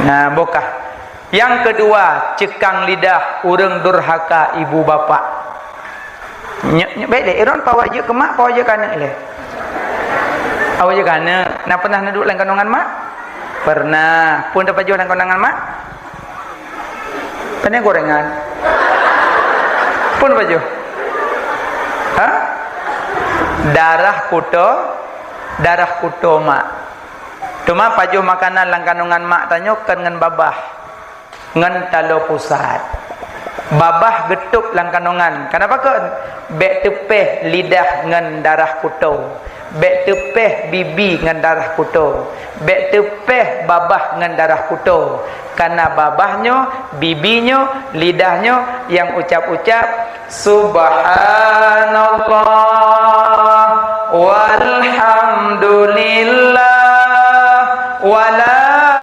Nah, bokah. Yang kedua, cekang lidah urang durhaka ibu bapa. Baik deh, iron pawa je ke mak, pawa je kana le. Pawa je kana. Nak pernah duduk dalam kandungan mak? Pernah. Pun dapat jual dalam kandungan mak? Pernah gorengan? Pun baju? Hah? Darah kuto mak. Cuma paju makanan dalam kandungan mak tanya dengan babah. Ngan talo pusat. Babah getuk lang kanongan. Kenapa ke? Bek tepeh lidah ngan darah kuto. Bek tepeh bibi ngan darah kuto. Bek tepeh babah ngan darah kuto. Karena babahnya, bibinya, lidahnya yang ucap-ucap subhanallah walhamdulillah